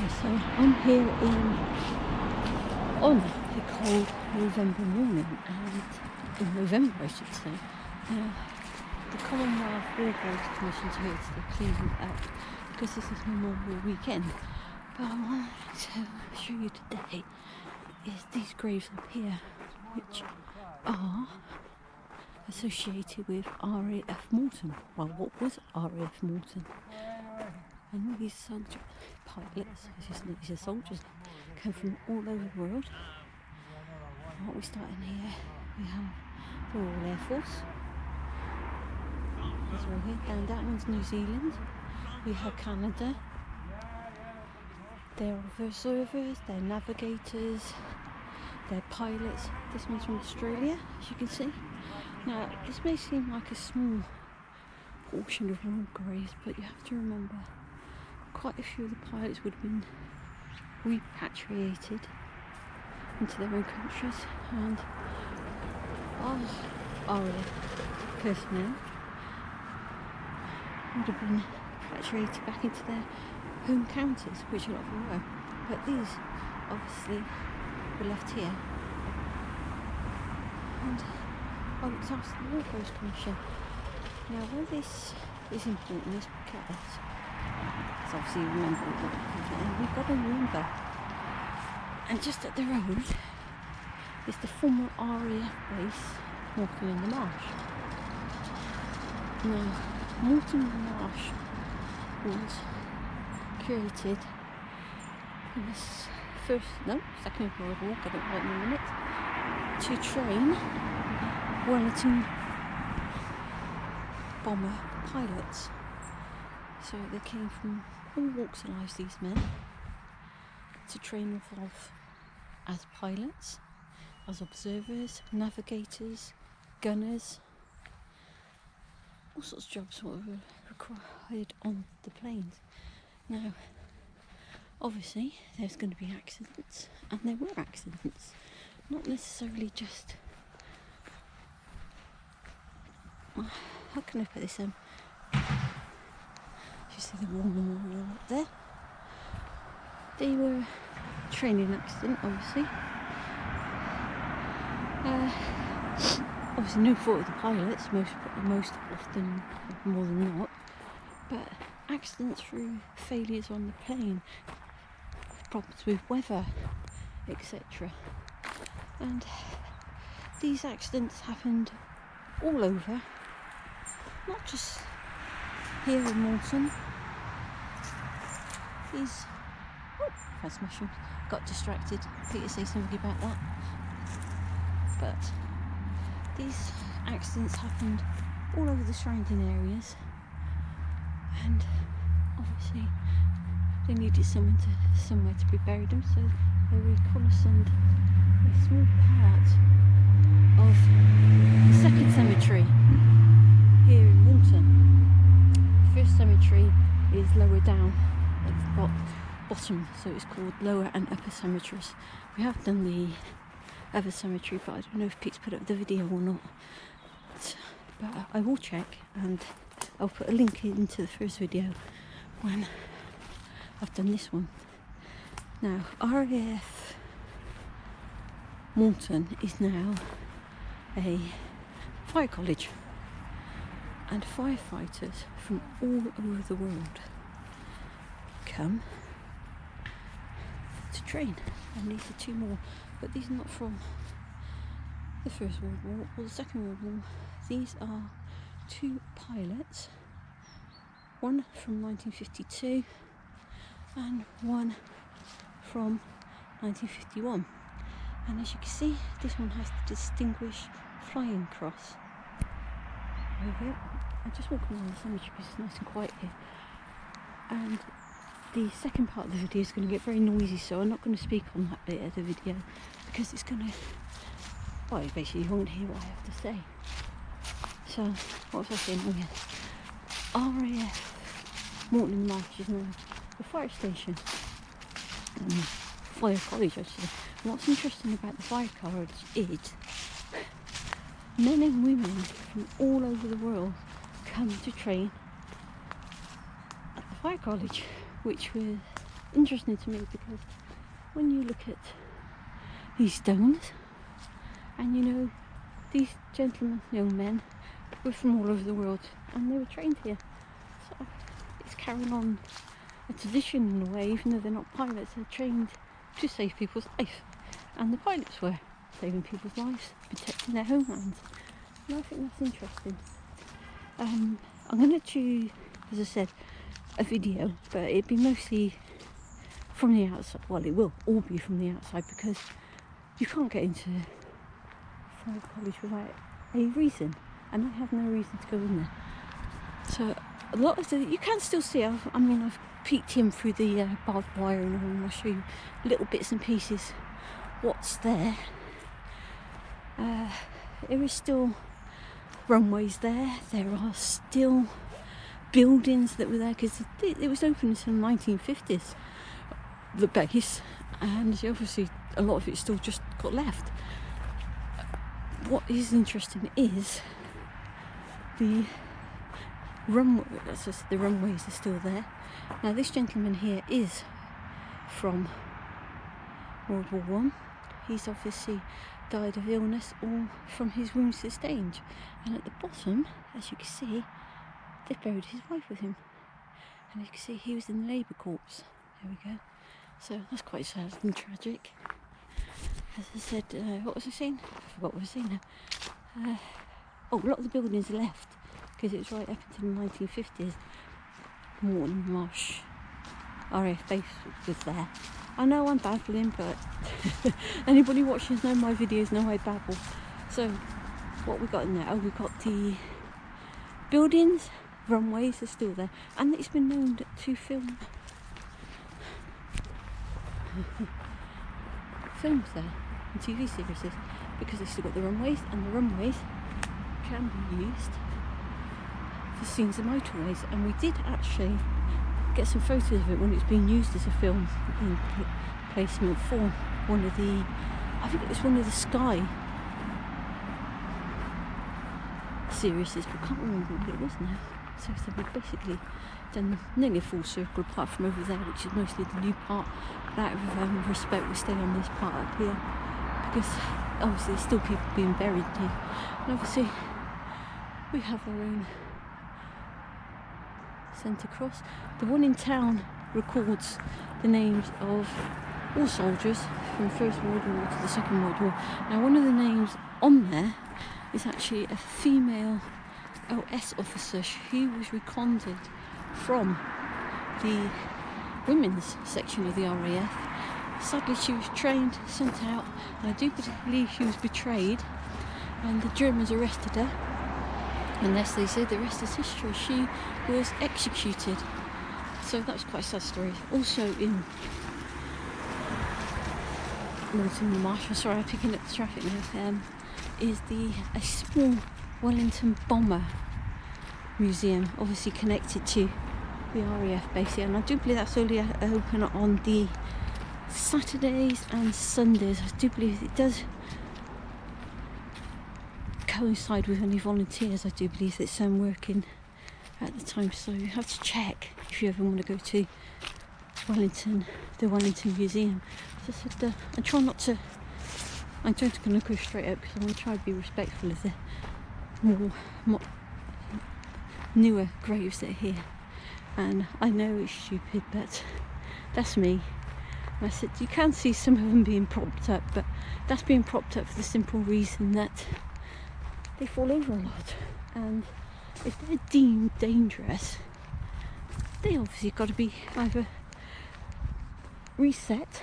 So I'm here on a cold November morning, and in November I should say. The Commonwealth War Graves Commission's here to clean up because this is Memorial Weekend. But I wanted to show you today is these graves up here, which are associated with RAF Moreton. Well, what was RAF Moreton? And all these soldier pilots, these are soldiers, come from all over the world. And what we start in here, we have the Royal Air Force. That's right here. Down that one's New Zealand. We have Canada. They're observers, they're navigators, they're pilots. This one's from Australia, as you can see. Now, this may seem like a small portion of war graves, but you have to remember quite a few of the pilots would have been repatriated into their own countries, and our RAF personnel would have been repatriated back into their home counties, which a lot of them were. But these obviously were left here, and I looked after the War Graves Commission. Now, why this is important is because it's obviously remember we've got to remember, and just up the road is the former RAF base, Moreton in the Marsh. Now, Moreton in the Marsh was created in the Second World War, got it right in a minute, to train Wellington bomber pilots. So they came from all walks of life, these men, to train off as pilots, as observers, navigators, gunners, all sorts of jobs were required on the planes. Now, obviously, there's going to be accidents, and there were accidents, not necessarily just. How can I put this in? You see the war memorial up there. They were training accident, obviously. Obviously, no fault of the pilots, most often, more than not. But accidents through failures on the plane, problems with weather, etc. And these accidents happened all over, not just here in Moreton. These that's mushrooms. Got distracted. Peter, say something about that. But these accidents happened all over the surrounding areas, and obviously they needed somewhere to be buried them, so they reconnaissed a small part of the second cemetery here in Moreton. The first cemetery is lower down at the bottom, so it's called lower and upper cemeteries. We have done the other cemetery, but I don't know if Pete's put up the video or not. But I will check, and I'll put a link into the first video when I've done this one. Now, RAF Moreton is now a fire college, and firefighters from all over the world come to train. And these are two more, but these are not from the First World War or the Second World War. These are two pilots, one from 1952 and one from 1951. And as you can see, this one has the Distinguished Flying Cross over it. I'm just walking around the cemetery because it's nice and quiet here. And the second part of the video is going to get very noisy, so I'm not going to speak on that bit of the video because it's going to, well, basically you won't hear what I have to say. So, what was I saying? Oh yeah, RAF Moreton Marsh is now the fire station. Fire College, actually. And what's interesting about the Fire College is men and women from all over the world come to train at the Fire College, which was interesting to me because when you look at these stones, and you know, these gentlemen, young men, were from all over the world and they were trained here. So it's carrying on a tradition in a way, even though they're not pilots, they're trained to save people's life. And the pilots were saving people's lives, protecting their homelands. And I think that's interesting. I'm going to do, as I said, a video, but it'd be mostly from the outside. Well, it will all be from the outside because you can't get into Fire College without a reason, and I have no reason to go in there. So a lot of you can still see. I've peeked in through the barbed wire and all, and I'll show you little bits and pieces what's there. There is still runways there. There are still buildings that were there because it was open until the 1950s, the base, and obviously a lot of it still just got left. What is interesting is the runway. That's just the runways are still there. Now this gentleman here is from World War One. He's obviously died of illness or from his wounds sustained. And at the bottom, as you can see, they buried his wife with him. And you can see he was in the Labour Corps. There we go. So that's quite sad and tragic. As I said, what was I saying? I forgot what I was saying now. Oh, a lot of the buildings are left because it was right up until the 1950s. Moreton, Marsh, RAF base was there. I know I'm babbling, but anybody watching know my videos know I babble. So what we got in there? Oh, we got the buildings, runways are still there, and it's been known to film films there and TV series because they've still got the runways, and the runways can be used for scenes of motorways. And we did actually get some photos of it when it's being used as a film in placement for one of the, I think it was one of the Sky series, but I can't remember what it was now. So we've basically done nearly a full circle apart from over there, which is mostly the new part. But out of respect, we stay on this part up here because obviously there's still people being buried here, and obviously we have our own centre cross. The one in town records the names of all soldiers from the First World War to the Second World War. Now one of the names on there is actually a female OS officer. She was reconded from the women's section of the RAF. Sadly she was trained, sent out, and I do believe she was betrayed, and the Germans arrested her. And as they said, the rest is history. She was executed. So that was quite a sad story. Also in Moreton, Marsh, sorry, I'm picking up the traffic now, is a small Wellington bomber museum, obviously connected to the RAF base here. And I do believe that's only open on the Saturdays and Sundays. I do believe it does coincide with any volunteers. I do believe that some working at the time, so you have to check if you ever want to go to Wellington, the Wellington Museum. As I said, I try not to, I'm just going to go straight up because I want to try to be respectful of the more newer graves that are here. And I know it's stupid, but that's me. And I said you can see some of them being propped up, but that's being propped up for the simple reason that they fall over a lot, and if they're deemed dangerous, they obviously got to be either reset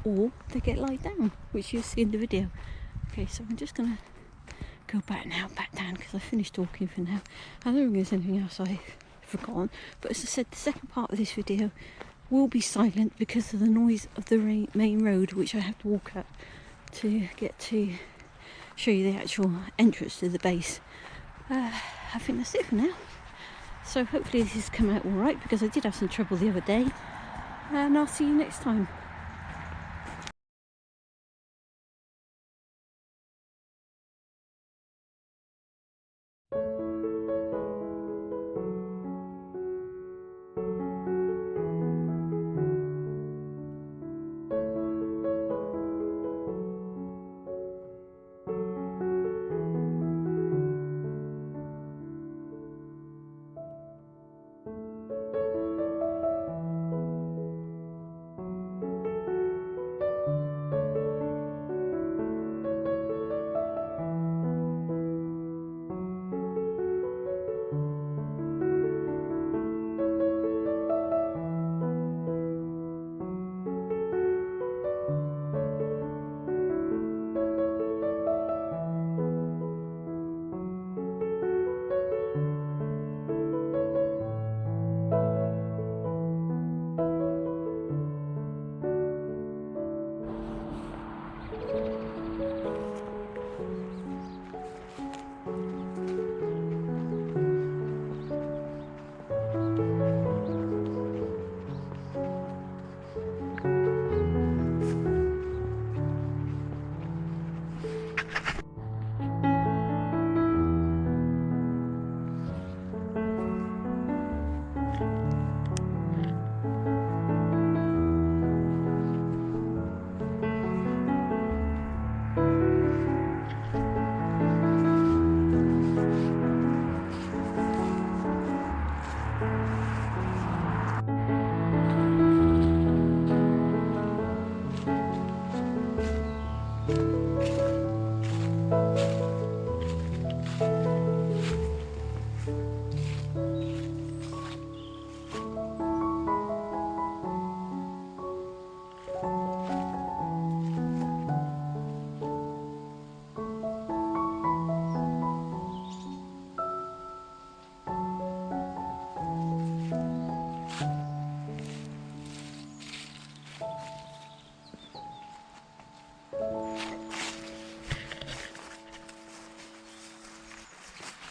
or they get laid down, which you'll see in the video. Okay, so I'm just gonna go back down because I finished talking for now. I don't think there's anything else I've forgotten, but as I said, the second part of this video will be silent because of the noise of the main road, which I have to walk up to get to show you the actual entrance to the base. I think that's it for now. So hopefully this has come out alright, because I did have some trouble the other day, and I'll see you next time.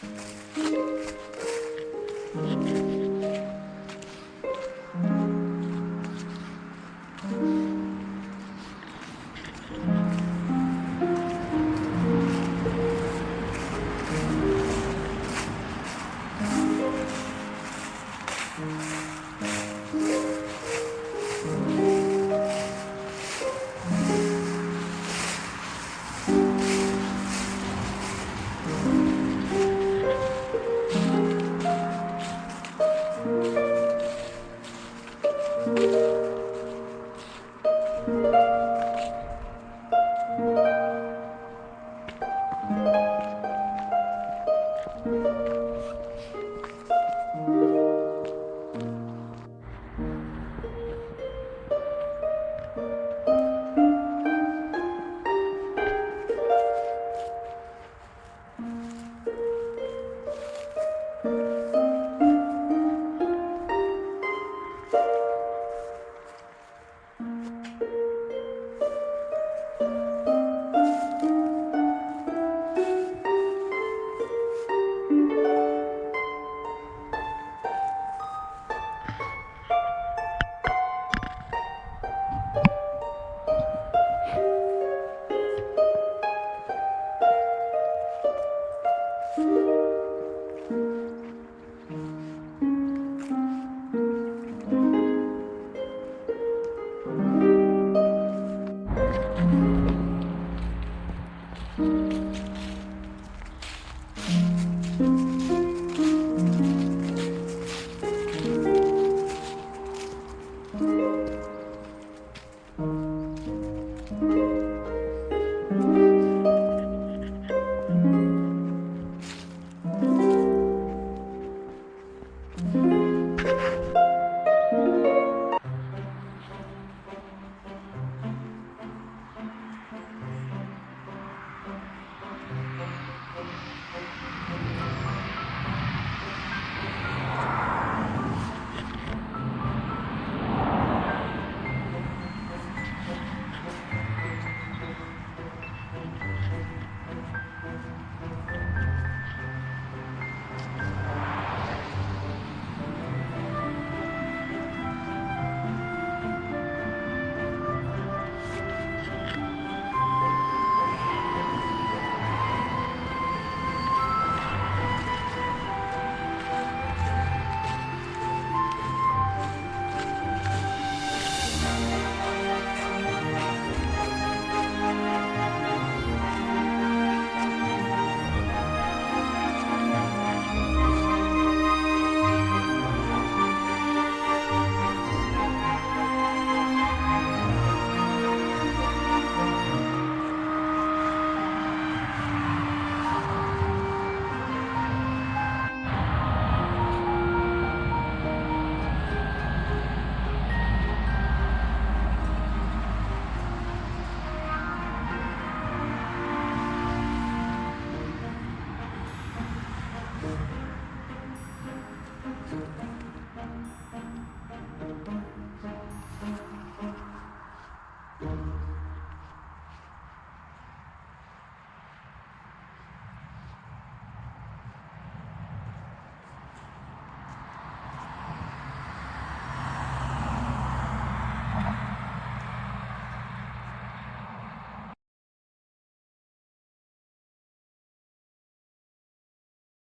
Bye.